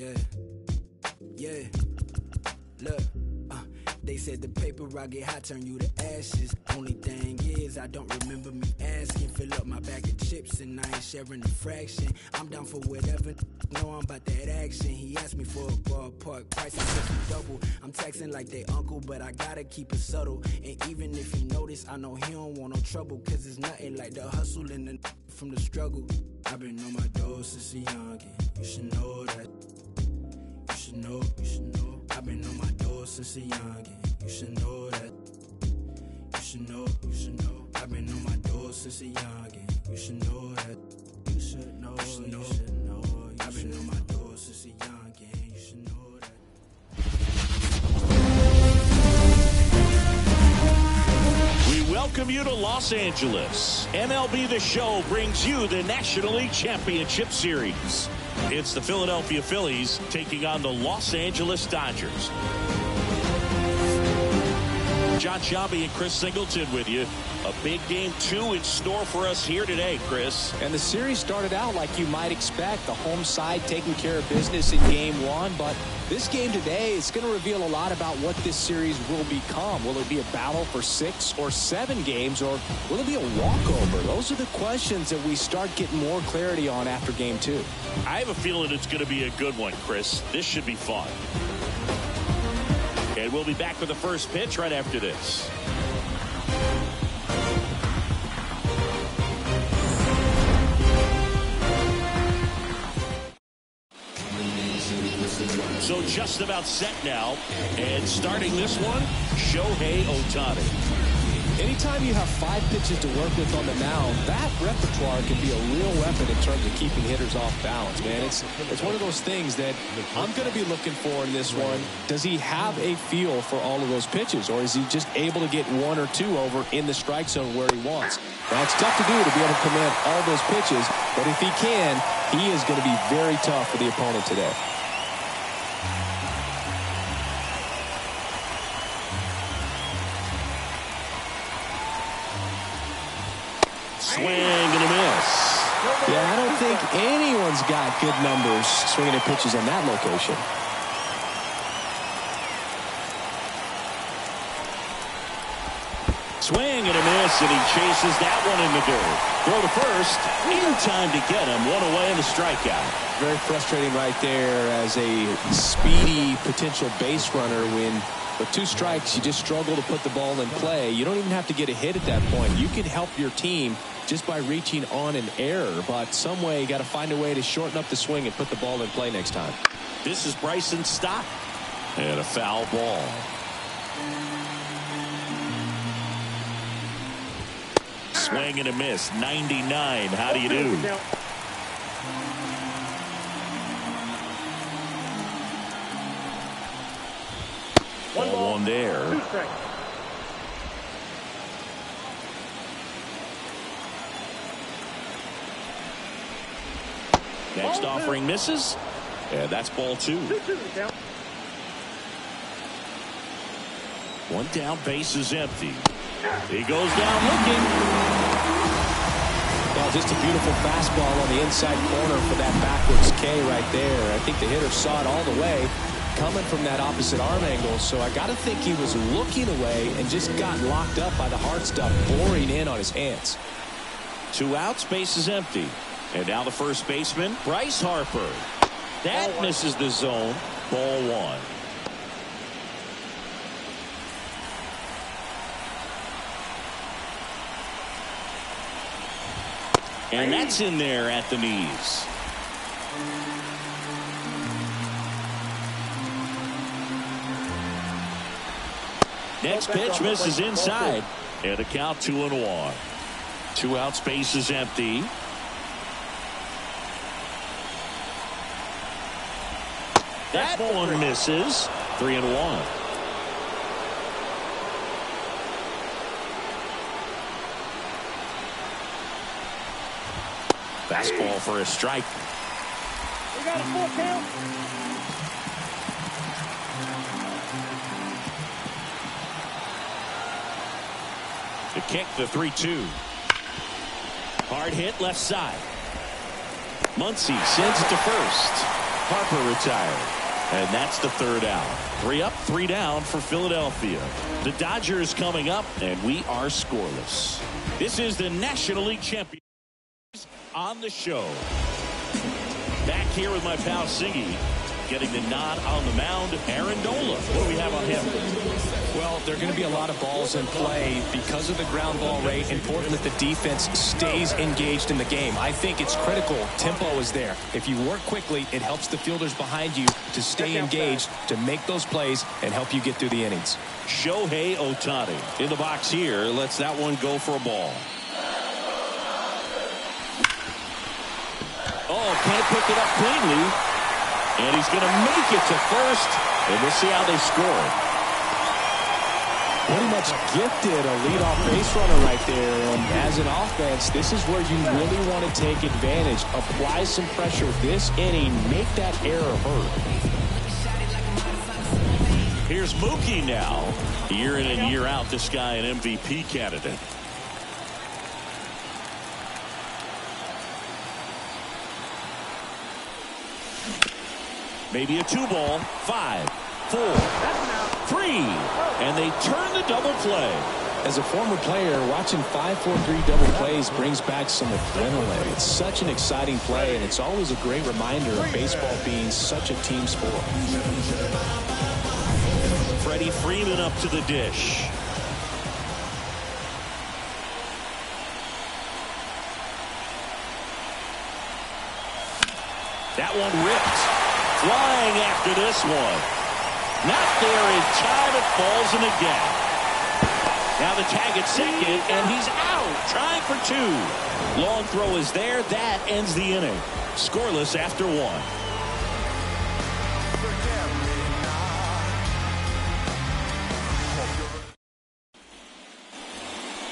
Yeah. Yeah. Look. They said the paper I get hot turn you to ashes. Only thing is I don't remember me asking. Fill up my bag of chips and I ain't sharing a fraction. I'm down for whatever. Know I'm about that action. He asked me for a ballpark price. I said double. I'm texting like they uncle, but I gotta keep it subtle. And even if he notice, I know he don't want no trouble. Cause it's nothing like the hustle and the from the struggle. I've been on my door since a youngin'. You should know that. You should know, you should know. I've been on my door since a youngin'. You should know that. You should know, you should know. I've been on my door since a youngin'. You should know that. You should know, you should know. You should know. I've been on my door since a youngin'. You should know that. We welcome you to Los Angeles. MLB The Show brings you the National League Championship Series. It's the Philadelphia Phillies taking on the Los Angeles Dodgers. John Shabby and Chris Singleton with you. A big game 2 in store for us here today, Chris. And the series started out like you might expect. The home side taking care of business in game 1. But this game today is going to reveal a lot about what this series will become. Will it be a battle for 6 or 7 games, or will it be a walkover? Those are the questions that we start getting more clarity on after game 2. I have a feeling it's going to be a good one, Chris. This should be fun. And we'll be back with the first pitch right after this. So just about set now. And starting this one, Shohei Ohtani. Anytime you have 5 pitches to work with on the mound, that repertoire can be a real weapon in terms of keeping hitters off balance, man. It's one of those things that I'm going to be looking for in this one. Does he have a feel for all of those pitches, or is he just able to get 1 or 2 over in the strike zone where he wants? Now, it's tough to do to be able to command all those pitches, but if he can, he is going to be very tough for the opponent today. Swing and a miss. Yeah, I don't think anyone's got good numbers swinging at pitches on that location. Swing and a miss, and he chases that one in the dirt. Throw to first, in time to get him. 1 away and a strikeout. Very frustrating right there as a speedy potential base runner when with 2 strikes you just struggle to put the ball in play. You don't even have to get a hit at that point. You can help your team just by reaching on an error, but some way you got to find a way to shorten up the swing and put the ball in play next time. This is Bryson Stott, and a foul ball. Swing and a miss. 99. How do you do? Ball 1 there. Next offering misses, and that's ball 2. 1 down, base is empty. He goes down looking. Well, just a beautiful fastball on the inside corner for that backwards K right there. I think the hitter saw it all the way coming from that opposite arm angle, so I got to think he was looking away and just got locked up by the hard stuff boring in on his hands. 2 outs, base is empty. And now the first baseman, Bryce Harper. That misses the zone. Ball 1. And that's in there at the knees. Next pitch misses inside. And a count 2-1. 2 outs, base is empty. That one misses. 3-1. Fastball for a strike. We got a 4 count. The kick, the 3-2. Hard hit left side. Muncy sends it to first. Harper retired. And that's the third out. 3 up, 3 down for Philadelphia. The Dodgers coming up, and we are scoreless. This is the National League Champions on the show. Back here with my pal Siggy. Getting the nod on the mound, Aaron Nola. What do we have on him? Well, there are going to be a lot of balls in play because of the ground ball rate. Important that the defense stays engaged in the game. I think it's critical. Tempo is there. If you work quickly, it helps the fielders behind you to stay engaged, to make those plays, and help you get through the innings. Shohei Ohtani in the box here. Lets that one go for a ball. Oh, can't pick it up cleanly. And he's going to make it to first. And we'll see how they score. Pretty much gifted a leadoff base runner right there. And as an offense, this is where you really want to take advantage. Apply some pressure this inning. Make that error hurt. Here's Mookie now. Year in and year out, this guy an MVP candidate. Maybe a 2-ball. 5, 4, 3. And they turn the double play. As a former player, watching 5-4-3 double plays brings back some adrenaline. It's such an exciting play, and it's always a great reminder of baseball being such a team sport. Freddie Freeman up to the dish. That one ripped. Flying after this one. Not there in time. It falls in the gap. Now the tag at second, and he's out. Trying for 2. Long throw is there. That ends the inning. Scoreless after 1.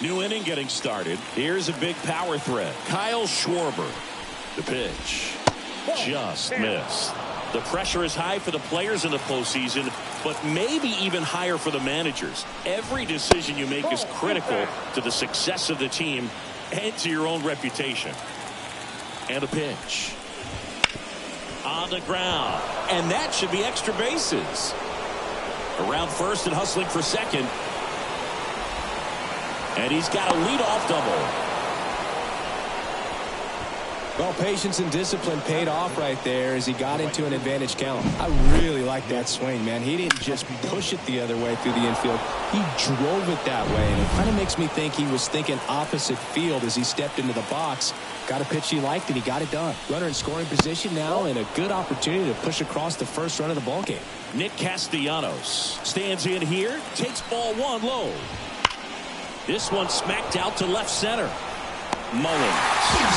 New inning getting started. Here's a big power threat. Kyle Schwarber. The pitch. Just missed. The pressure is high for the players in the postseason, but maybe even higher for the managers. Every decision you make is critical to the success of the team and to your own reputation. And a pitch. On the ground. And that should be extra bases. Around first and hustling for second. And he's got a leadoff double. Well, patience and discipline paid off right there as he got into an advantage count. I really like that swing, man. He didn't just push it the other way through the infield. He drove it that way, and it kind of makes me think he was thinking opposite field as he stepped into the box. Got a pitch he liked, and he got it done. Runner in scoring position now, and a good opportunity to push across the first run of the ballgame. Nick Castellanos stands in here, takes ball 1 low. This one smacked out to left center. Mullins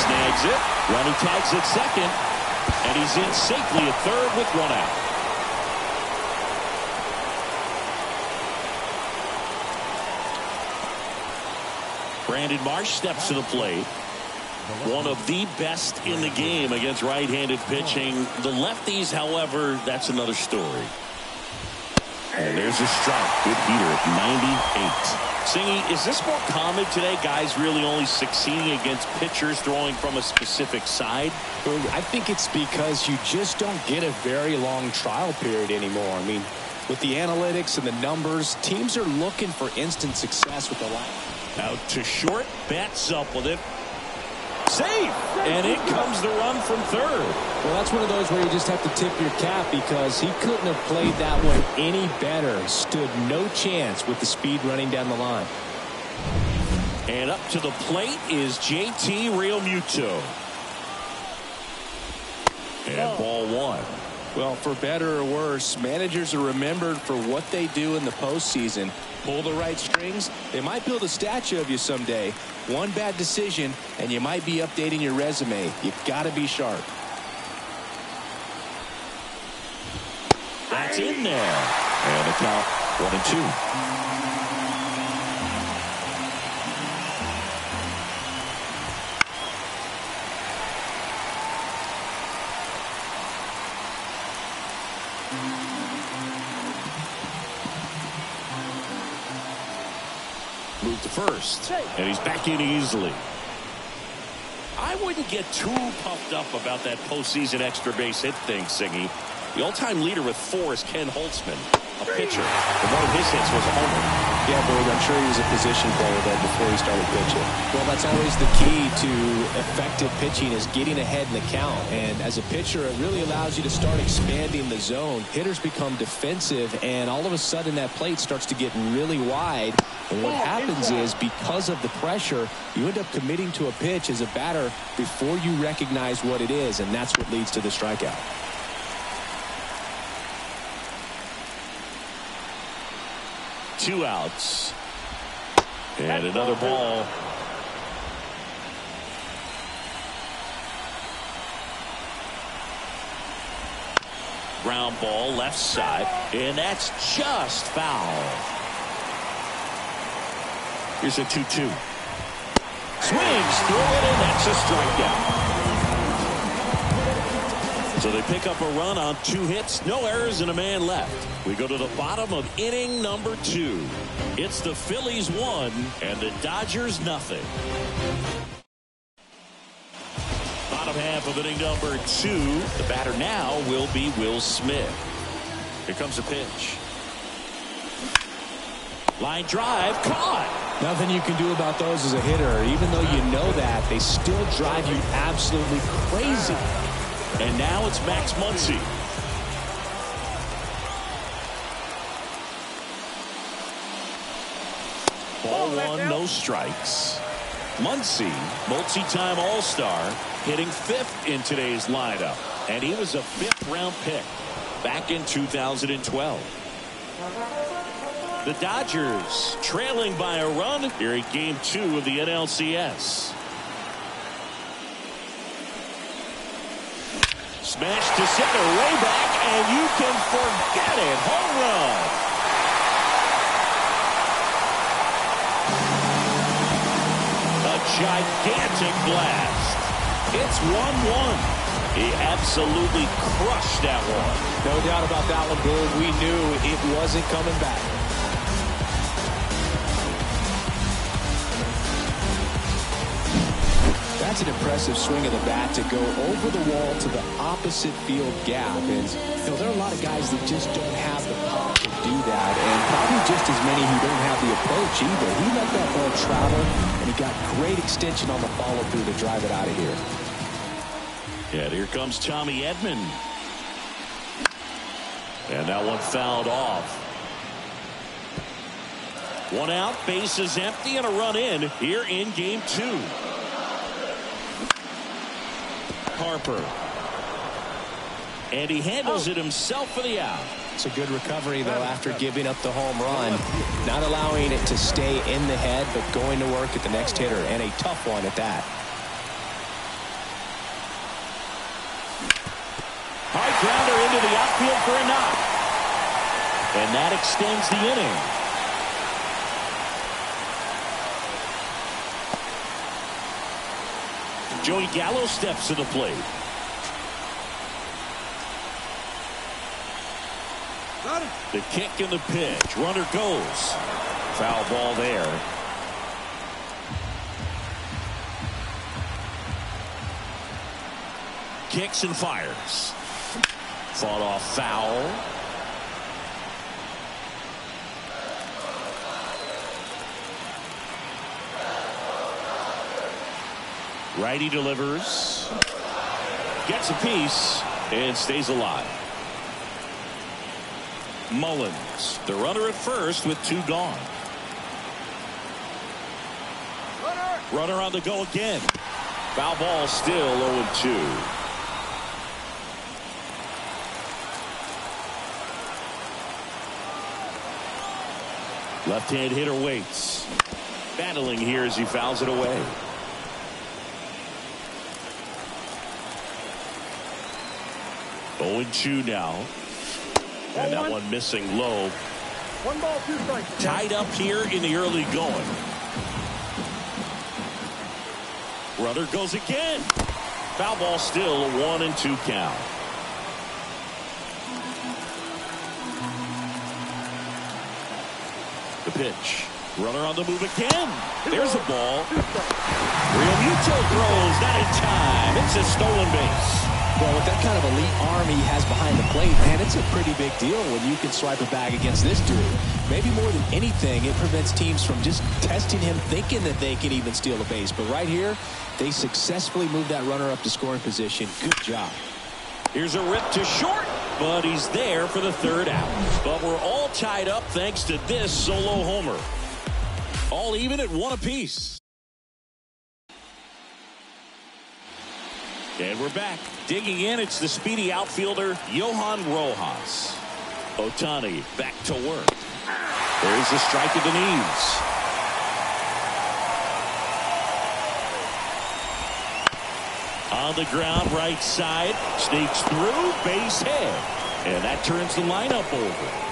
snags it. Runner tags at second. And he's in safely at third with 1 out. Brandon Marsh steps to the plate. One of the best in the game against right-handed pitching. The lefties, however, that's another story. And there's a strike. Good heater at 98. Singy, is this more common today? Guys really only succeeding against pitchers throwing from a specific side? I think it's because you just don't get a very long trial period anymore. I mean, with the analytics and the numbers, teams are looking for instant success with the line. Out to short. Bats up with it. Safe. And in comes the run from third. Well, that's one of those where you just have to tip your cap because he couldn't have played that one any better. Stood no chance with the speed running down the line. And up to the plate is JT Realmuto. And ball 1. Well, for better or worse, managers are remembered for what they do in the postseason. Pull the right strings, they might build a statue of you someday. One bad decision, and you might be updating your resume. You've got to be sharp. That's in there. And the count 1-2. Move to first, and he's back in easily. I wouldn't get too puffed up about that postseason extra base hit thing, Siggy. The all-time leader with 4 is Ken Holtzman, a pitcher. And one of his hits was a homer. Yeah, Boog, I'm sure he was a position player then before he started pitching. Well, that's always the key to effective pitching, is getting ahead in the count. And as a pitcher, it really allows you to start expanding the zone. Hitters become defensive, and all of a sudden that plate starts to get really wide. And what happens is, because of the pressure, you end up committing to a pitch as a batter before you recognize what it is, and that's what leads to the strikeout. Two outs. And another ball. Ground ball left side. And that's just foul. Here's a 2-2. Swings through it, and that's a strikeout. So they pick up a run on 2 hits, no errors, and a man left. We go to the bottom of inning number 2. It's the Phillies 1 and the Dodgers nothing. Bottom half of inning number 2. The batter now will be Will Smith. Here comes a pitch. Line drive, caught. Nothing you can do about those as a hitter. Even though you know that, they still drive you absolutely crazy. And now it's Max Muncy. Ball 1, no strikes. Muncy, multi-time All-Star, hitting 5th in today's lineup. And he was a 5th-round pick back in 2012. The Dodgers trailing by a run here in Game 2 of the NLCS. Smash to center, way back, and you can forget it. Home run. A gigantic blast. It's 1-1. He absolutely crushed that one. No doubt about that one, Boog. We knew it wasn't coming back. That's an impressive swing of the bat to go over the wall to the opposite field gap. And there are a lot of guys that just don't have the pop to do that, and probably just as many who don't have the approach either. He let that ball travel, and he got great extension on the follow-through to drive it out of here. Yeah, here comes Tommy Edman. And that one fouled off. 1 out, base is empty, and a run in here in Game 2. Harper. And he handles it himself for the out. It's a good recovery, though, after giving up the home run. Not allowing it to stay in the head, but going to work at the next hitter, and a tough one at that. High grounder into the outfield for a knock. And that extends the inning. Joey Gallo steps to the plate. The kick and the pitch. Runner goes. Foul ball there. Kicks and fires. Fought off foul. Righty delivers. Gets a piece and stays alive. Mullins, the runner at first with 2 gone. Runner on the go again. Foul ball, still 0-2. Left-hand hitter waits. Battling here as he fouls it away. 0-2 now. And that one missing low. 1 ball, 2 strikes. Tied up here in the early going. Runner goes again. Foul ball, still a 1-2 count. The pitch. Runner on the move again. There's a ball. Realmuto throws, not in time. It's a stolen base. Well, with that kind of elite arm he has behind the plate, man, it's a pretty big deal when you can swipe a bag against this dude. Maybe more than anything, it prevents teams from just testing him, thinking that they can even steal a base. But right here, they successfully moved that runner up to scoring position. Good job. Here's a rip to short, but he's there for the third out. But we're all tied up thanks to this solo homer. All even at 1 apiece. And we're back. Digging in, it's the speedy outfielder, Johan Rojas. Ohtani back to work. There's a strike at the knees. On the ground, right side. Sneaks through, base hit. And that turns the lineup over.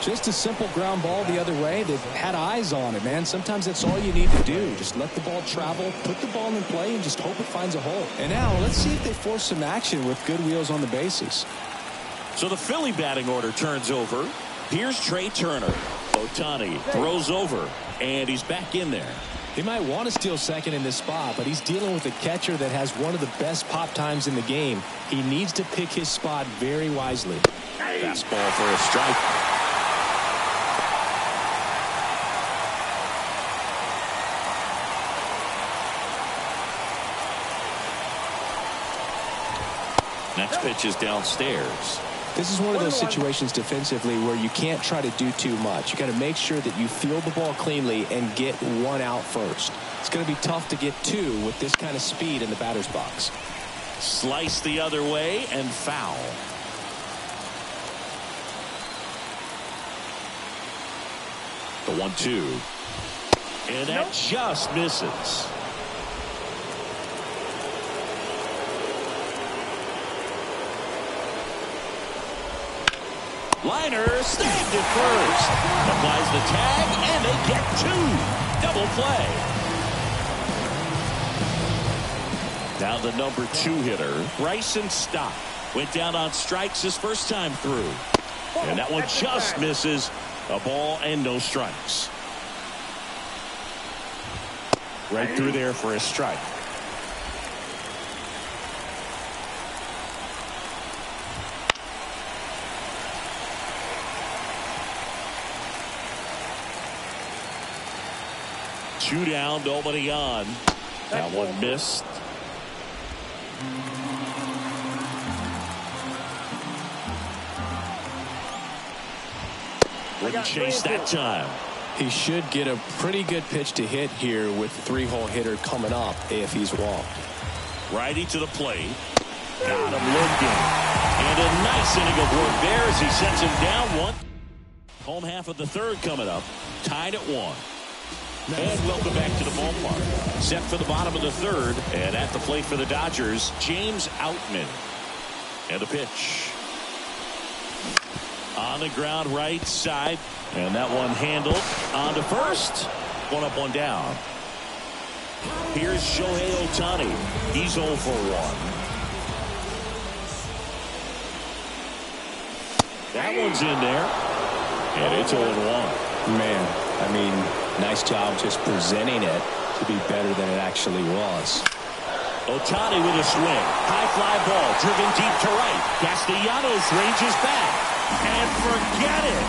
Just a simple ground ball the other way. They've had eyes on it, man. Sometimes that's all you need to do. Just let the ball travel, put the ball in play, and just hope it finds a hole. And now, let's see if they force some action with good wheels on the bases. So the Philly batting order turns over. Here's Trey Turner. Ohtani throws over, and he's back in there. He might want to steal second in this spot, but he's dealing with a catcher that has one of the best pop times in the game. He needs to pick his spot very wisely. Fastball for a strike. Next pitch is downstairs. This is one of those situations defensively where you can't try to do too much. You got to make sure that you field the ball cleanly and get one out first. It's going to be tough to get two with this kind of speed in the batter's box. Slice the other way and foul. The 1-2. And that just misses. Liner snagged at first. Applies the tag, and they get two. Double play. Now the number 2 hitter, Bryson Stott, went down on strikes his first time through. And that one just misses. A ball and no strikes. Right through there for a strike. Two down, nobody on. That one missed. Wouldn't chase that time. He should get a pretty good pitch to hit here with 3-hole hitter coming up if he's walked. Righty to the plate. Got him looking. And a nice inning of work there as he sets him down one. Home half of the third coming up. Tied at 1. And welcome back to the ballpark. Set for the bottom of the third. And at the plate for the Dodgers, James Outman. And a pitch. On the ground, right side. And that one handled. On to first. 1 up, 1 down. Here's Shohei Ohtani. He's 0 for 1. That one's in there. And it's 0-1. Man, I mean, nice job just presenting it to be better than it actually was. Ohtani with a swing. High fly ball driven deep to right. Castellanos ranges back. And forget it.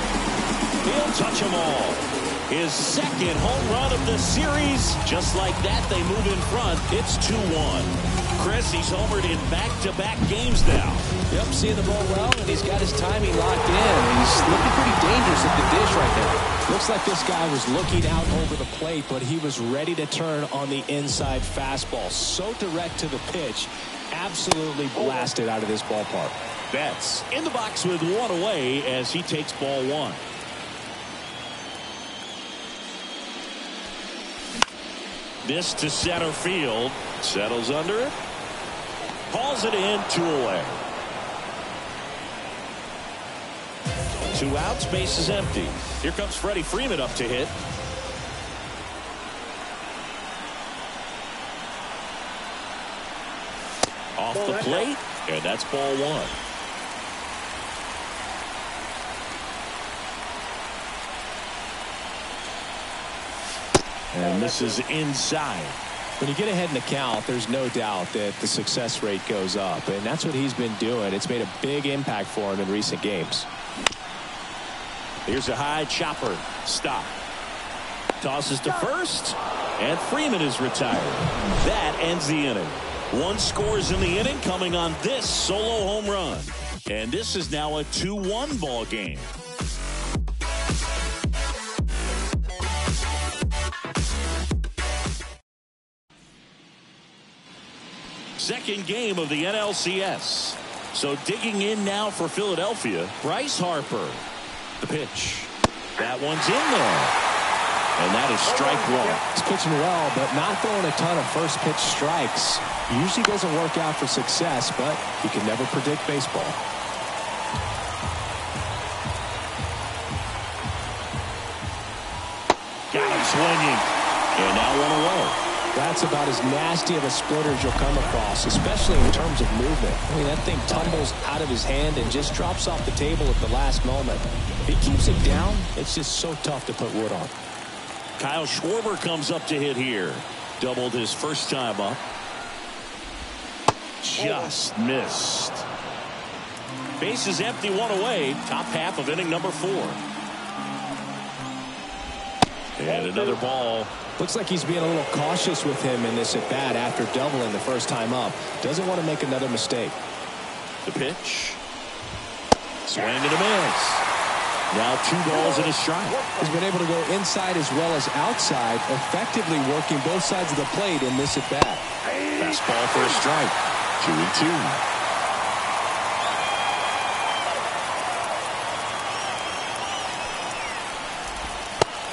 He'll touch them all. His second home run of the series. Just like that, they move in front. It's 2-1. Chris, he's homered in back-to-back games now. Yep, seeing the ball well, and he's got his timing locked in. He's looking pretty dangerous at the dish right now. Looks like this guy was looking out over the plate, but he was ready to turn on the inside fastball. So direct to the pitch. Absolutely blasted out of this ballpark. Betts in the box with 1 away as he takes ball 1. This to center field. Settles under it. Hauls it in, 2 away. 2 outs, base is empty. Here comes Freddie Freeman up to hit. Off the plate, and that's ball 1. And this is inside. When you get ahead in the count, there's no doubt that the success rate goes up, and that's what he's been doing. It's made a big impact for him in recent games. Here's a high chopper. Stop. Tosses to first, and Freeman is retired. That ends the inning. 1 scores in the inning, coming on this solo home run. And this is now a 2-1 ball game. Second game of the NLCS. So digging in now for Philadelphia, Bryce Harper. The pitch. That one's in there. And that is strike 1. He's pitching well, but not throwing a ton of first pitch strikes. Usually doesn't work out for success, but you can never predict baseball. Got him swinging. And now 1 away. That's about as nasty of a splitter as you'll come across, especially in terms of movement. I mean, that thing tumbles out of his hand and just drops off the table at the last moment. If he keeps it down, it's just so tough to put wood on. Kyle Schwarber comes up to hit here. Doubled his first time up. Just missed. Base is empty, 1 away. Top half of inning number 4. And another ball. Looks like he's being a little cautious with him in this at bat after doubling the first time up. Doesn't want to make another mistake. The pitch. Swing and a miss. Now 2 balls and a strike. He's been able to go inside as well as outside, effectively working both sides of the plate in this at bat. Fastball for a strike. 2-2.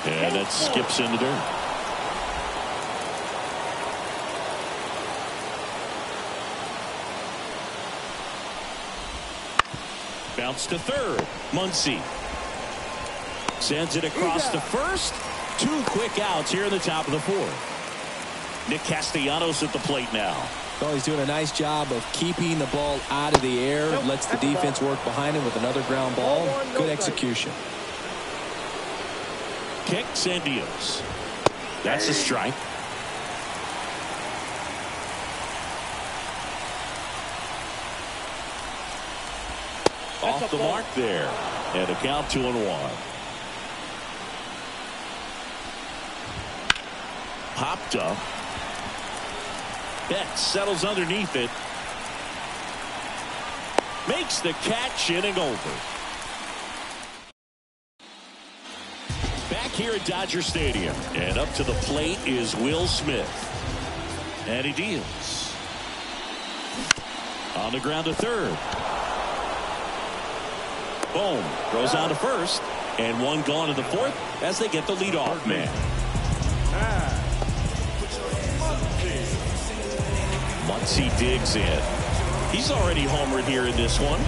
And it skips in the dirt. Bounce to third. Muncy sends it across to first. 2 quick outs here in the top of the 4th. Nick Castellanos at the plate now. Well, he's doing a nice job of keeping the ball out of the air. Lets the defense work behind him with another ground ball. Good execution. Kicks and deals. That's a strike. Off the mark there. And a count 2-1. Popped up. Betts settles underneath it. Makes the catch, inning over. Back here at Dodger Stadium. And up to the plate is Will Smith. And he deals. On the ground to third. Boom. Throws on to first. And 1 gone in the 4th as they get the leadoff man. Muncy digs in. He's already homered here in this one.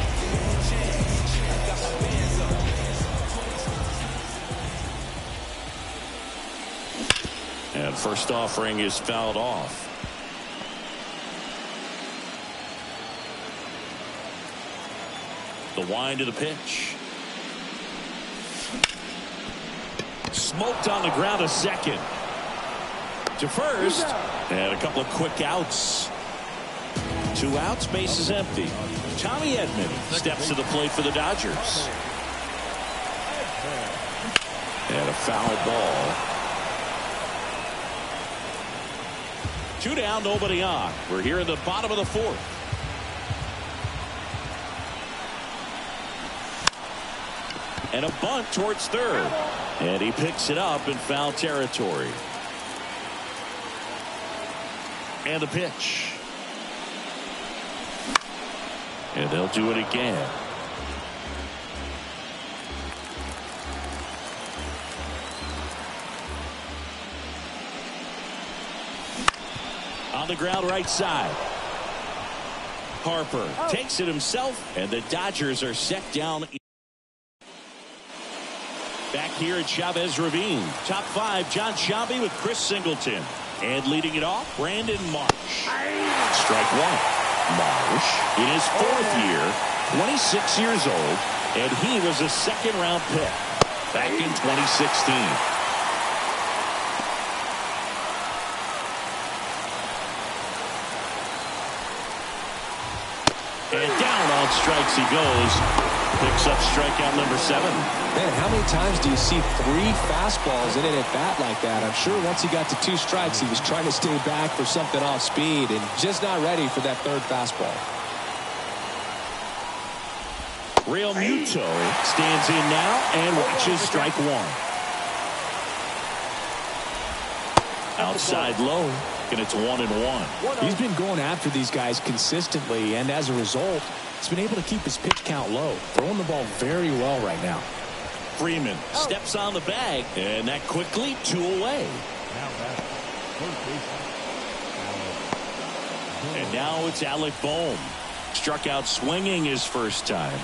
And first offering is fouled off. The wind of the pitch. Smoked on the ground to second. To first. And a couple of quick outs. 2 outs, base is empty. Tommy Edman steps to the plate for the Dodgers. And a foul ball. 2 down, nobody on. We're here in the bottom of the 4th. And a bunt towards third. And he picks it up in foul territory. And the pitch. And they'll do it again. On the ground right side. Harper takes it himself, and the Dodgers are set down. Back here at Chavez Ravine. Top 5, John Sciambi with Chris Singleton. And leading it off, Brandon Marsh. Strike 1. Marsh in his 4th year, 26 years old, and he was a 2nd-round pick back in 2016. And down on strikes he goes. Picks up strikeout number 7. Man, how many times do you see 3 fastballs in an at-bat like that? I'm sure once he got to 2 strikes, he was trying to stay back for something off speed and just not ready for that 3rd fastball. Real Muto stands in now and watches strike 1. Outside low, and it's 1-1. He's been going after these guys consistently, and as a result, he's been able to keep his pitch count low, throwing the ball very well right now. Freeman steps on the bag, and that quickly 2 away. And now it's Alec Bohm. Struck out swinging his first time.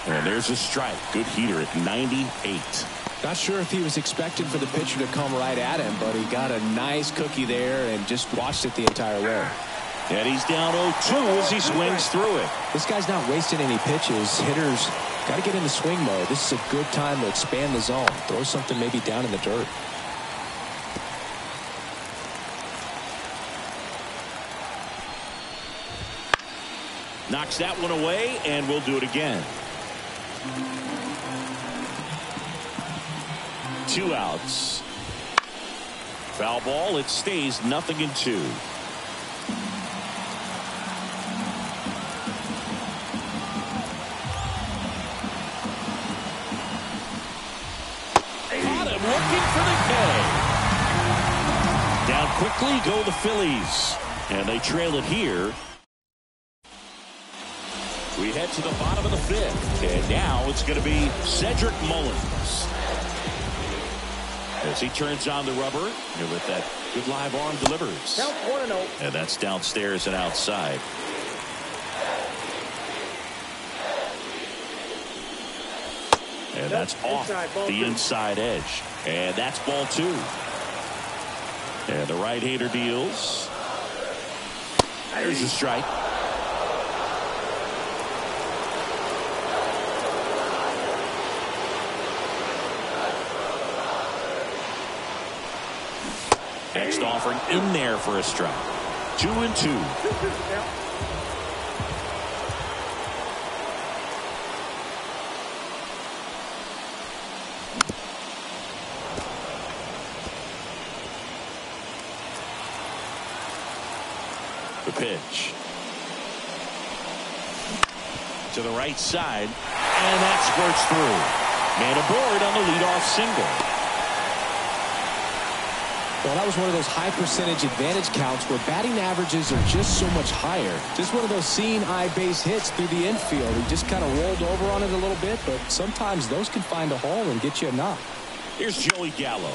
And there's a strike. Good heater at 98. Not sure if he was expecting for the pitcher to come right at him, but he got a nice cookie there and just watched it the entire way. And he's down 0-2 as he swings through it. This guy's not wasting any pitches. Hitters got to get into swing mode. This is a good time to expand the zone. Throw something maybe down in the dirt. Knocks that one away, and we'll do it again. 2 outs. Foul ball. It stays 0-2. Caught him looking for the K. Down quickly go the Phillies, and they trail it here. We head to the bottom of the 5th, and now it's going to be Cedric Mullins. As he turns on the rubber, and with that good live arm delivers. Count 1-0. And that's downstairs and outside. And that's off the inside edge. And that's ball 2. And the right-hander deals. There's a strike. Next offering in there for a strike. 2-2. The pitch. To the right side. And that squirts through. Man aboard on the leadoff single. Well, that was one of those high percentage advantage counts where batting averages are just so much higher. Just one of those seeing eye base hits through the infield. He just kind of rolled over on it a little bit, but sometimes those can find a hole and get you a knock. Here's Joey Gallo.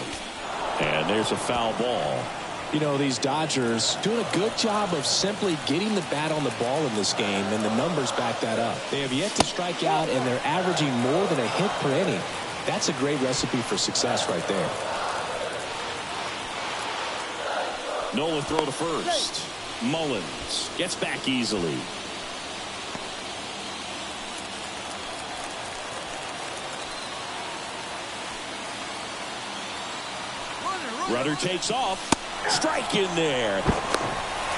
And there's a foul ball. You know, these Dodgers doing a good job of simply getting the bat on the ball in this game, and the numbers back that up. They have yet to strike out, and they're averaging more than a hit per inning. That's a great recipe for success right there. Nola throw to first. Mullins gets back easily. Runner takes off. Strike in there.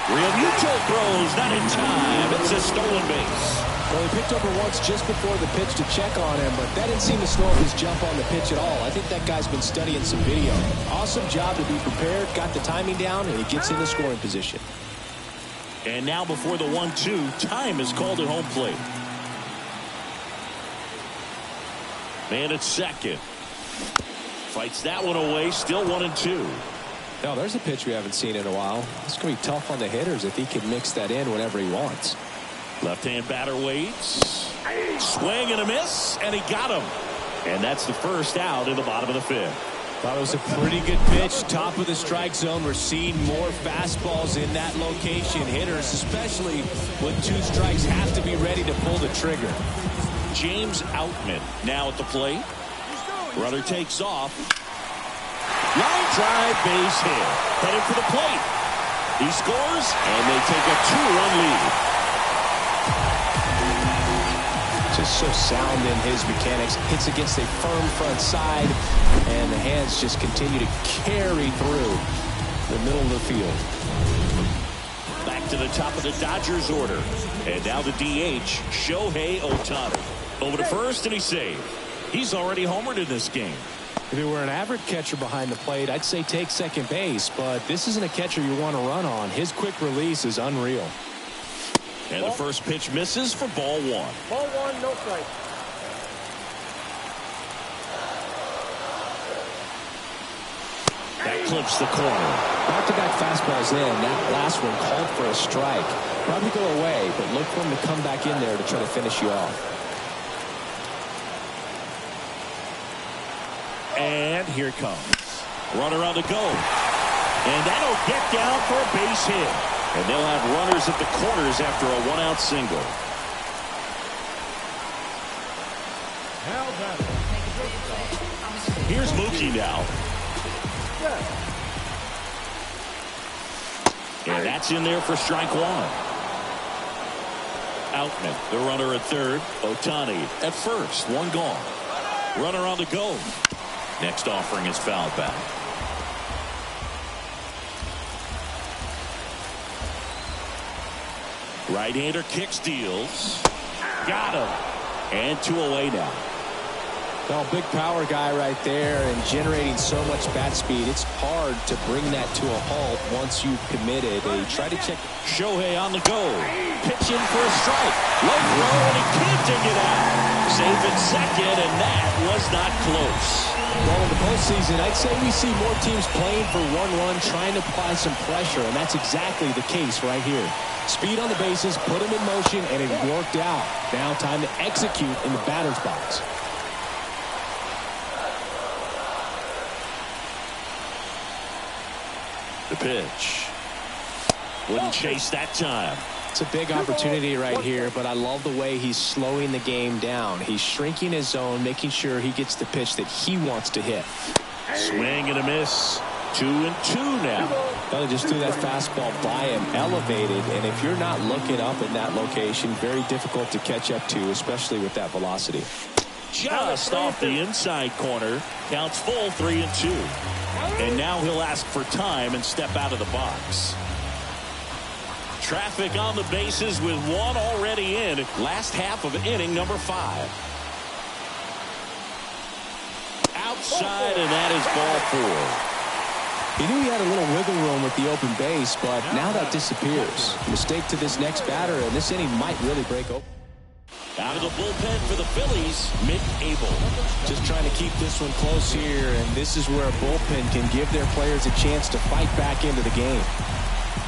Real Muto throws, not in time. It's a stolen base. Well, he picked over once just before the pitch to check on him, but that didn't seem to slow up his jump on the pitch at all. I think that guy's been studying some video. Awesome job to be prepared, got the timing down, and he gets in the scoring position. And now before the 1-2, time is called at home plate. Man at second. Fights that one away, still 1-2. Now, there's a pitch we haven't seen in a while. It's going to be tough on the hitters if he can mix that in whenever he wants. Left-hand batter waits. Swing and a miss, and he got him. And that's the first out in the bottom of the 5th. Thought it was a pretty good pitch. Top of the strike zone. We're seeing more fastballs in that location. Hitters, especially when 2 strikes, have to be ready to pull the trigger. James Outman now at the plate. Runner takes off. Line drive, base hit. Headed for the plate. He scores, and they take a 2-run lead. Just so sound in his mechanics. Hits against a firm front side, and the hands just continue to carry through the middle of the field. Back to the top of the Dodgers order. And now the DH, Shohei Ohtani. Over to first, and he's saved. He's already homered in this game. If it were an average catcher behind the plate, I'd say take second base, but this isn't a catcher you want to run on. His quick release is unreal. And the first pitch misses for ball one. Ball one, no strike. That clips the corner. Back-to-back fastballs in. That last one called for a strike. Probably go away, but look for him to come back in there to try to finish you off. And here it comes. Runner on the go. And that'll get down for a base hit. And they'll have runners at the corners after a one-out single. Here's Mookie now. And that's in there for strike one. Outman, the runner at third. Ohtani at first. One gone. Runner on the go. Next offering is fouled back. Right-hander kicks, deals. Got him. And 2 away now. Well, big power guy right there and generating so much bat speed. It's hard to bring that to a halt once you've committed. Try to check. Shohei on the go. Pitch in for a strike. Low throw, and he can't dig it out. Safe at second, and that was not close. Well, in the postseason, I'd say we see more teams playing for one run, trying to apply some pressure, and that's exactly the case right here. Speed on the bases, put him in motion, and it worked out. Now time to execute in the batter's box. The pitch. Wouldn't chase that time. It's a big opportunity right here, but I love the way he's slowing the game down. He's shrinking his zone, making sure he gets the pitch that he wants to hit. Swing and a miss. 2-2 now. Well, he just threw that fastball by him, elevated, and if you're not looking up in that location, very difficult to catch up to, especially with that velocity. Just off the inside corner. Counts full, 3-2. And now he'll ask for time and step out of the box. Traffic on the bases with one already in. Last half of inning number 5. Outside, and that is ball 4. He knew he had a little wiggle room with the open base, but now that disappears. Mistake to this next batter, and this inning might really break open. Out of the bullpen for the Phillies, Mick Abel. Just trying to keep this one close here, and this is where a bullpen can give their players a chance to fight back into the game.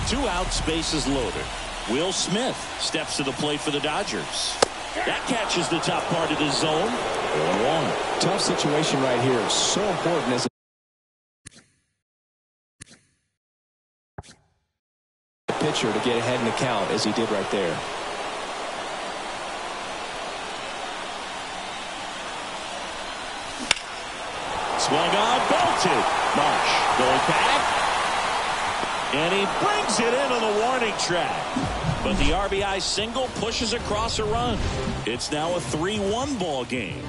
2 outs, bases loaded. Will Smith steps to the plate for the Dodgers. That catches the top part of the zone. 1-1. Tough situation right here. So important as a pitcher to get ahead in the count as he did right there. Swung on, belted. Marsh going back. And he brings it in on the warning track. But the RBI single pushes across a run. It's now a 3-1 ball game.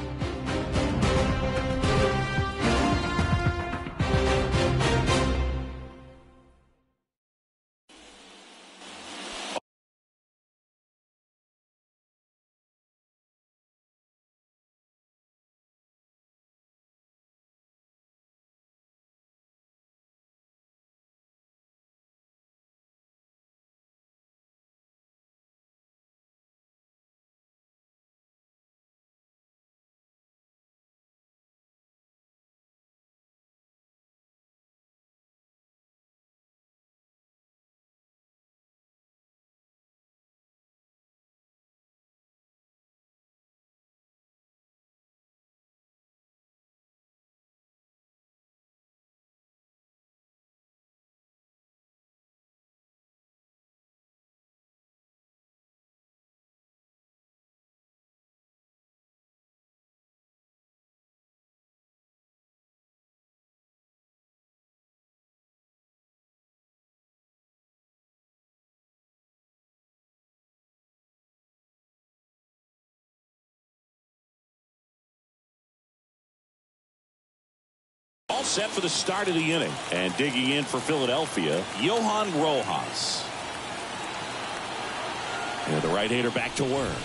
All set for the start of the inning. And digging in for Philadelphia, Johan Rojas. And the right-hander back to work.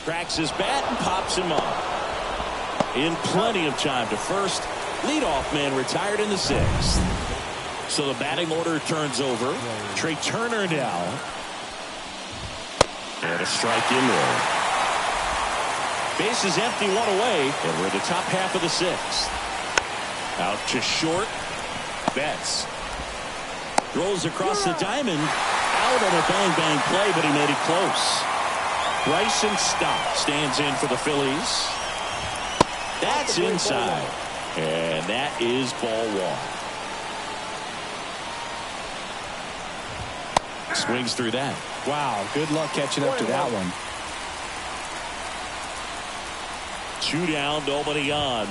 Cracks his bat and pops him up. In plenty of time to first. Leadoff man retired in the 6th. So the batting order turns over. Trey Turner now. And a strike in there. Base is empty, 1 away. And we're in the top half of the 6th. Out to short. Betts. Throws across the diamond. Out on a bang-bang play, but he made it close. Bryson Stott stands in for the Phillies. That's inside. And that is ball 1. Swings through that. Wow, good luck catching up to that one. 2 down, nobody on.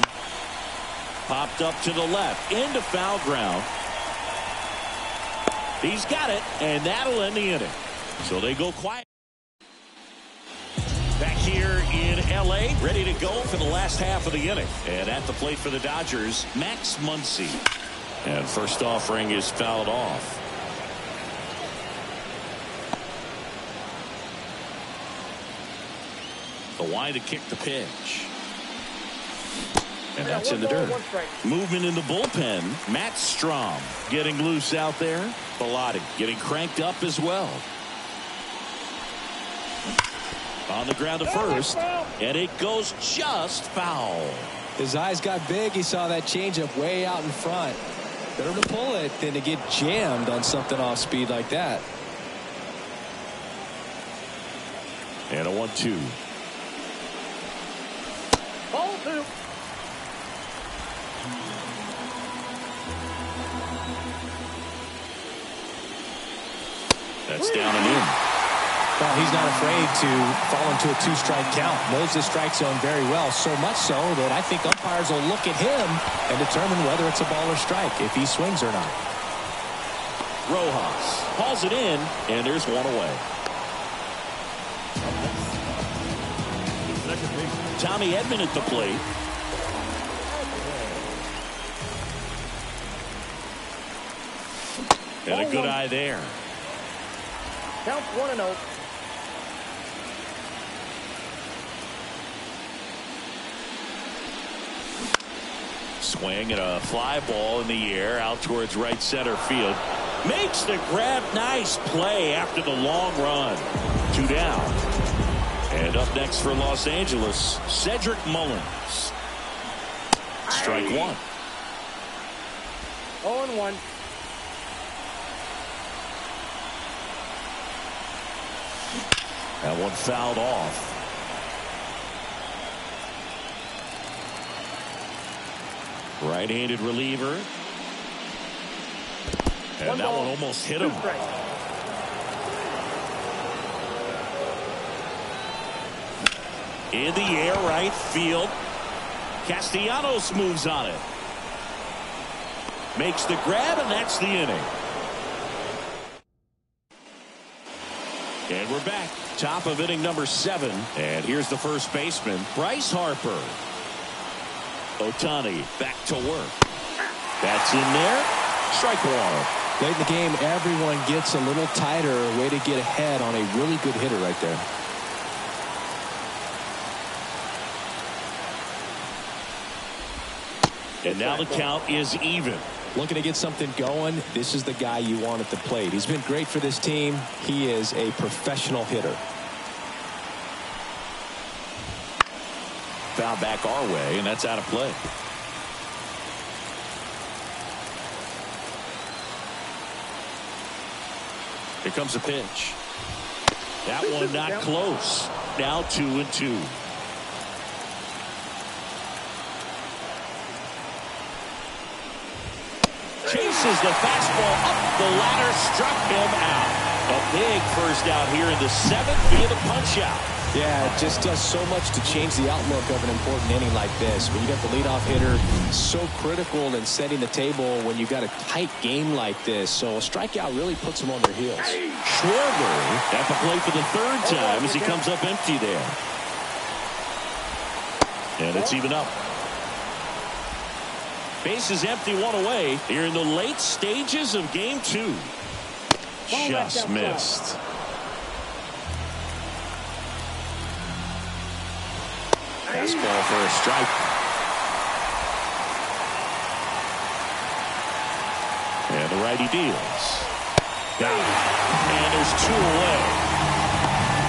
Popped up to the left, into foul ground. He's got it, and that'll end the inning. So they go quiet. Back here in L.A., ready to go for the last half of the inning. And at the plate for the Dodgers, Max Muncy. And first offering is fouled off. The line to kick the pitch. And that's in the dirt. Movement in the bullpen. Matt Strom getting loose out there. Bilotti getting cranked up as well. On the ground to first. And it goes just foul. His eyes got big. He saw that changeup way out in front. Better to pull it than to get jammed on something off speed like that. And a 1-2. Ball 2. That's down and in. Well, he's not afraid to fall into a 2-strike count. Knows the strike zone very well, so much so that I think umpires will look at him and determine whether it's a ball or strike, if he swings or not. Rojas hauls it in, and there's 1 away. Tommy Edman at the plate. And a good eye there. Count 1-0. Swing and a fly ball in the air out towards right center field. Makes the grab. Nice play after the long run. 2 down. And up next for Los Angeles, Cedric Mullins. Strike 1. 0-1. That one fouled off. Right-handed reliever. And that one almost hit him. In the air, right field. Castellanos moves on it. Makes the grab, and that's the inning. And we're back. Top of inning number 7. And here's the first baseman, Bryce Harper. Ohtani back to work. That's in there. Strike 1. Late in the game, everyone gets a little tighter. Way to get ahead on a really good hitter right there. And now the count is even. Looking to get something going. This is the guy you want at the plate. He's been great for this team. He is a professional hitter. Foul back our way, and that's out of play. Here comes a pitch. That one not close. Now 2-2. Chases the fastball up the ladder, struck him out. A big first out here in the 7th via the punch out. Yeah, it just does so much to change the outlook of an important inning like this. When you got the leadoff hitter, so critical in setting the table when you got a tight game like this. So a strikeout really puts them on their heels. Schwarber at the plate for the 3rd time as he comes up empty there. And it's even up. Base is empty, 1 away here in the late stages of game 2. Just missed. Fastball for a strike. And the righty deals. Down. And there's 2 away.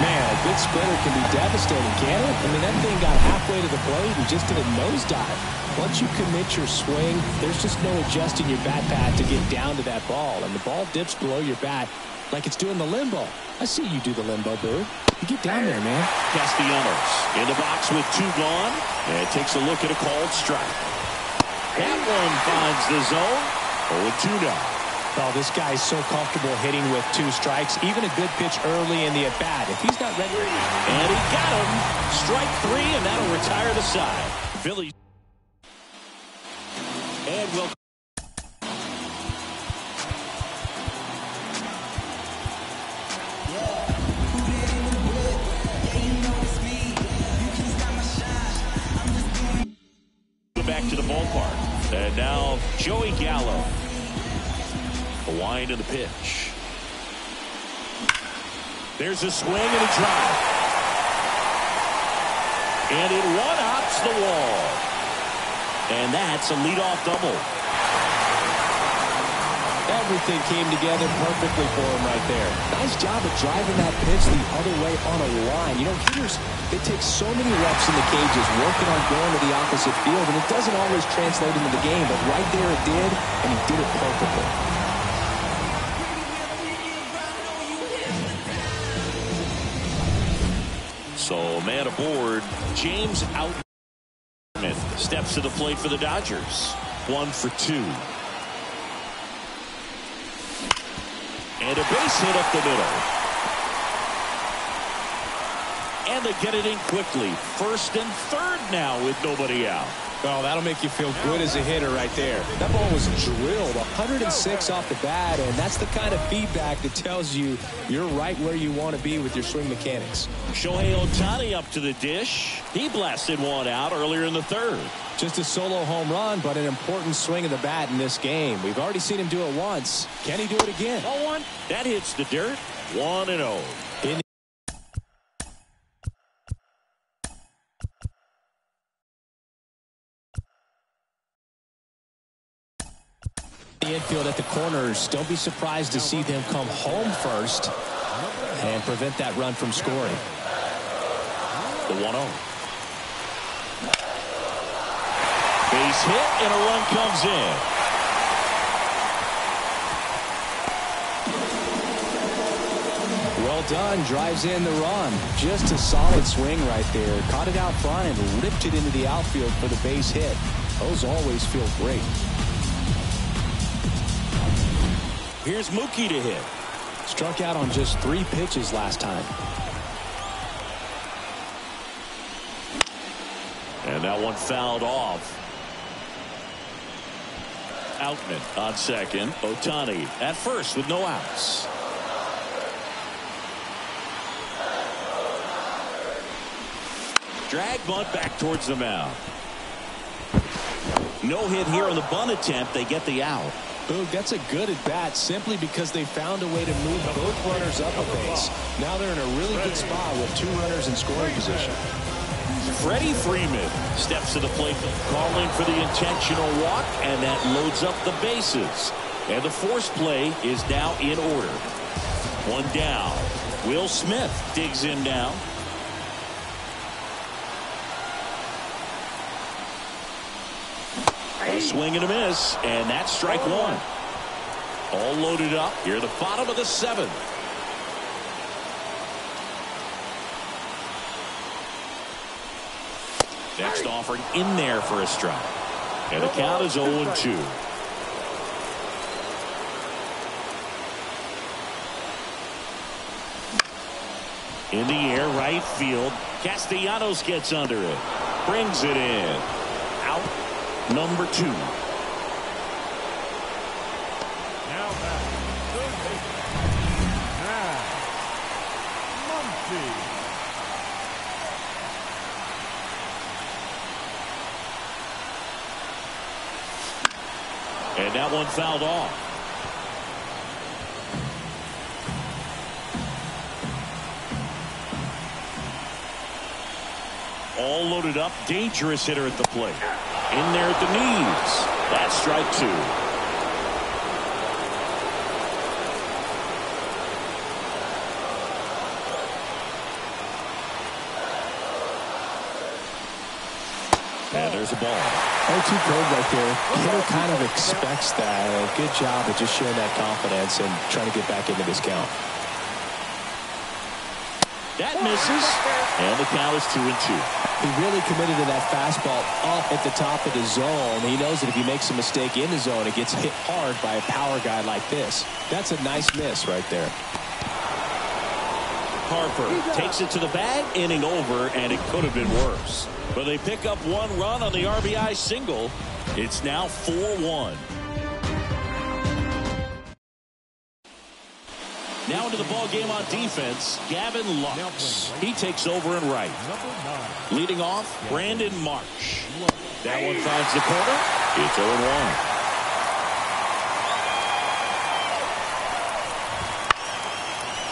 Man, a good splitter can be devastating, can't it? I mean, that thing got halfway to the plate and just did a nosedive. Once you commit your swing, there's just no adjusting your bat pad to get down to that ball. And the ball dips below your bat like it's doing the limbo. I see you do the limbo, Bird. You get down there, man. Castellanos in the box with 2 gone. And takes a look at a called strike. That one finds the zone. 0-2 now. Oh, this guy's so comfortable hitting with 2 strikes. Even a good pitch early in the at-bat. If he's not ready. And he got him. Strike 3, and that'll retire the side. Phillies. And will. Back to the ballpark. And now Joey Gallo. The wind of the pitch. There's a swing and a drive. And it one-hops the wall. And that's a leadoff double. Everything came together perfectly for him right there. Nice job of driving that pitch the other way on a line. You know, hitters, they take so many reps in the cages working on going to the opposite field, and it doesn't always translate into the game, but right there it did, and he did it perfectly. So, man aboard, James Outman steps to the plate for the Dodgers. 1 for 2. And a base hit up the middle. And they get it in quickly. 1st and 3rd now with nobody out. Oh, that'll make you feel good as a hitter right there. That ball was drilled 106 off the bat, and that's the kind of feedback that tells you you're right where you want to be with your swing mechanics. Shohei Ohtani up to the dish. He blasted one out earlier in the 3rd. Just a solo home run, but an important swing of the bat in this game. We've already seen him do it once. Can he do it again? 0-1. That hits the dirt. 1-0. The infield at the corners. Don't be surprised to see them come home first and prevent that run from scoring. The 1-0. Base hit and a run comes in. Well done. Drives in the run. Just a solid swing right there. Caught it out front and ripped it into the outfield for the base hit. Those always feel great. Here's Mookie to hit. Struck out on just 3 pitches last time. And that one fouled off. Outman on second. Ohtani at first with no outs. Drag bunt back towards the mound. No hit here on the bunt attempt. They get the out. Boog, that's a good at bat simply because they found a way to move both runners up a base. Now they're in a really good spot with 2 runners in scoring position. Freddie Freeman steps to the plate, calling for the intentional walk, and that loads up the bases. And the force play is now in order. 1 down. Will Smith digs in now. A swing and a miss, and that's strike 1. All loaded up here at the bottom of the 7th. Next offering in there for a strike. And the count is 0-2. In the air, right field. Castellanos gets under it. Brings it in. Out. Number 2. Now back. Monty. And that one fouled off. All loaded up, dangerous hitter at the plate. In there at the knees. That's strike 2. And there's a ball. 0-2 curve right there. Hitter kind of expects that. Good job of just showing that confidence and trying to get back into this count. That misses, and the count is 2-2. He really committed to that fastball up at the top of the zone. He knows that if he makes a mistake in the zone, it gets hit hard by a power guy like this. That's a nice miss right there. Harper takes it to the bag, inning over, and it could have been worse. But they pick up 1 run on the RBI single. It's now 4-1. Now into the ball game on defense, Gavin Lux. He takes over in right. Leading off, Brandon Marsh. That one finds the corner. It's 0-1.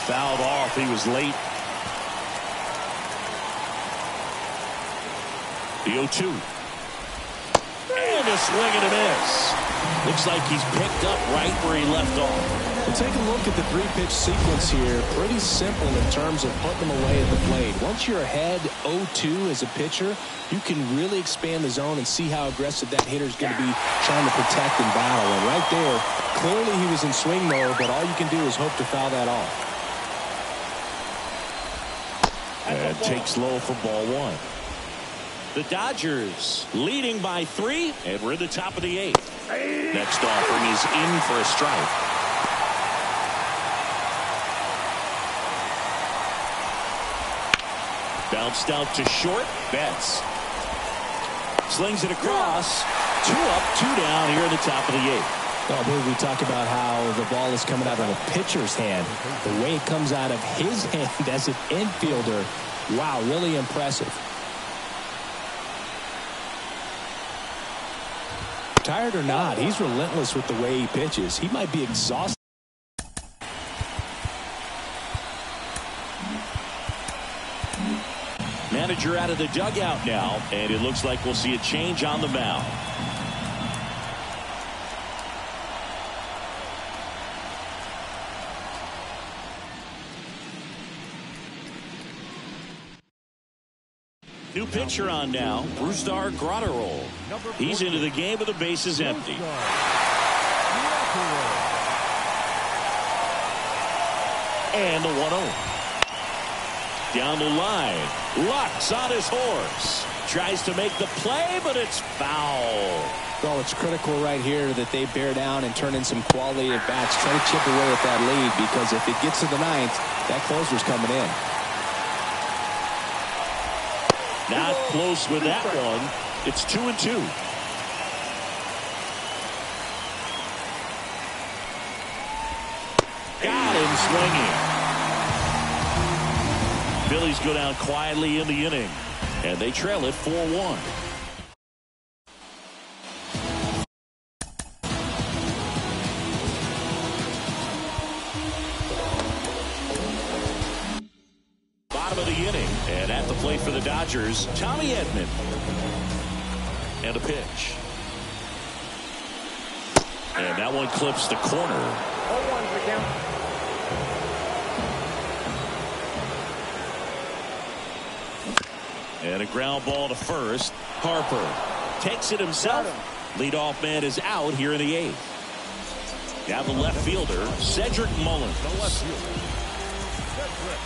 Fouled off. He was late. The 0-2. And a swing and a miss. Looks like he's picked up right where he left off. Well, take a look at the 3-pitch sequence here. Pretty simple in terms of putting them away at the plate. Once you're ahead 0-2 as a pitcher, you can really expand the zone and see how aggressive that hitter's going to be trying to protect and battle. And right there, clearly he was in swing mode, but all you can do is hope to foul that off. And takes low for ball 1. The Dodgers leading by 3, and we're in the top of the 8th. Next offering is in for a strike. Bounced out to short. Betts slings it across. 2 up, 2 down here in the top of the 8th. Oh, boy, we talk about how the ball is coming out of a pitcher's hand. The way it comes out of his hand as an infielder. Wow, really impressive. Tired or not, he's relentless with the way he pitches. He might be exhausted. Manager out of the dugout now, and it looks like we'll see a change on the mound. New pitcher on now, Brusdar Graterol. He's into the game with the bases empty. And the 1-0. Down the line, Lux on his horse. Tries to make the play, but it's foul. Well, it's critical right here that they bear down and turn in some quality at bats. Try to chip away at that lead, because if it gets to the 9th, that closer's coming in. Not close with that one. It's 2-2. Got him swinging. Phillies go down quietly in the inning, and they trail it 4-1. Of the inning, and at the plate for the Dodgers, Tommy Edman. And a pitch. And that one clips the corner. 0-1's the count. And a ground ball to first. Harper takes it himself. Leadoff man is out here in the 8th. Now the left fielder, Cedric Mullins. The left fielder, Cedric.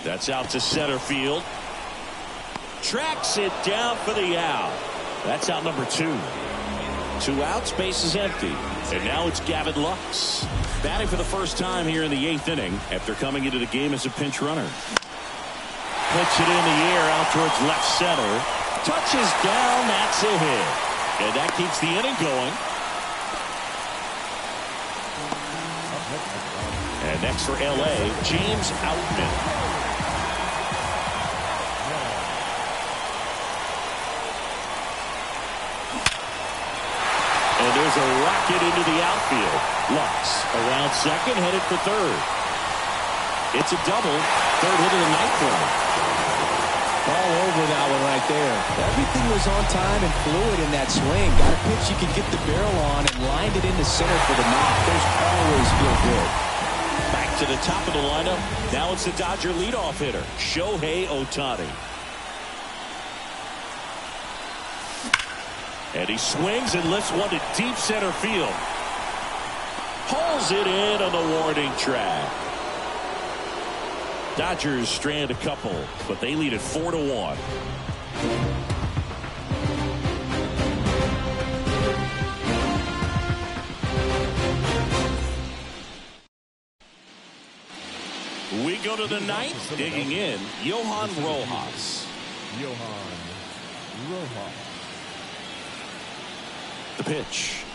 That's out to center field. Tracks it down for the out. That's out number 2. 2 outs, base is empty. And now it's Gavin Lux. Batting for the first time here in the 8th inning after coming into the game as a pinch runner. Puts it in the air out towards left center. Touches down, that's a hit. And that keeps the inning going. And next for LA, James Outman. And there's a rocket into the outfield. Lux around second, headed for third. It's a double. Third hit of the night for him. All over that one right there. Everything was on time and fluid in that swing. Got a pitch you could get the barrel on and lined it into center for the knock. Those always feel good. Back to the top of the lineup. Now it's the Dodger leadoff hitter, Shohei Ohtani. And he swings and lifts one to deep center field. Pulls it in on the warning track. Dodgers strand a couple, but they lead it 4-1. We go to the ninth, digging in, Johan Rojas. The pitch.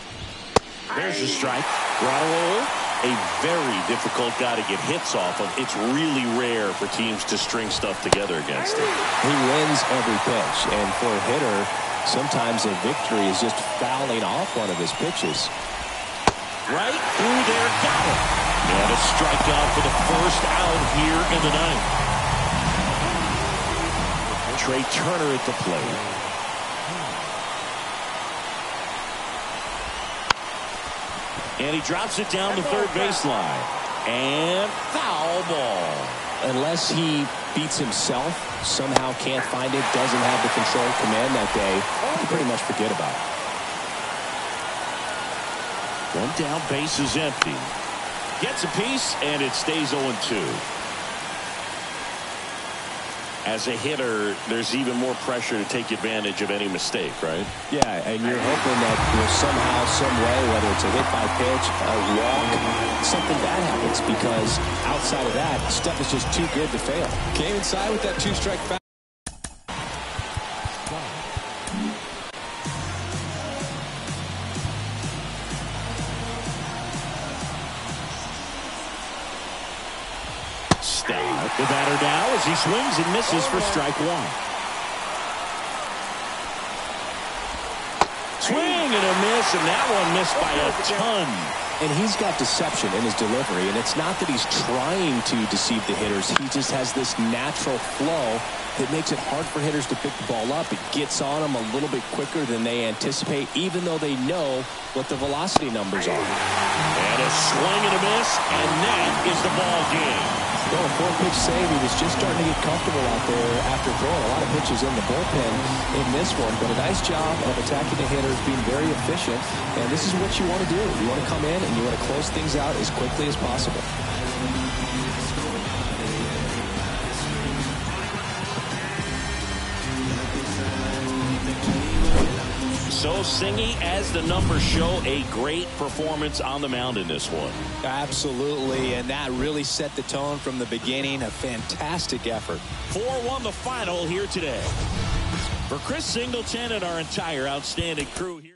There's a strike. Ground roll. A very difficult guy to get hits off of. It's really rare for teams to string stuff together against him. He wins every pitch, and for a hitter, sometimes a victory is just fouling off one of his pitches. Right through there, got it. And a strikeout for the first out here in the ninth. Trey Turner at the plate. And he drops it down the third baseline. And foul ball. Unless he beats himself, somehow can't find it, doesn't have the control command that day, you can pretty much forget about it. One down, base is empty. Gets a piece, and it stays 0-2. As a hitter, there's even more pressure to take advantage of any mistake, right? Yeah, and you're hoping that somehow, some way, whether it's a hit by pitch, a walk, something bad happens, because outside of that, stuff is just too good to fail. Came inside with that two-strike foul. The batter now as he swings and misses for strike one. Swing and a miss, and that one missed by a ton. And he's got deception in his delivery, and it's not that he's trying to deceive the hitters. He just has this natural flow that makes it hard for hitters to pick the ball up. It gets on them a little bit quicker than they anticipate, even though they know what the velocity numbers are. And a swing and a miss, and that is the ball game. Well, a 4-pitch save. He was just starting to get comfortable out there after throwing a lot of pitches in the bullpen in this one. But a nice job of attacking the hitters, being very efficient. And this is what you want to do. You want to come in and you want to close things out as quickly as possible. So Singy, as the numbers show, a great performance on the mound in this one. Absolutely, and that really set the tone from the beginning. A fantastic effort. 4-1 the final here today. For Chris Singleton and our entire outstanding crew here.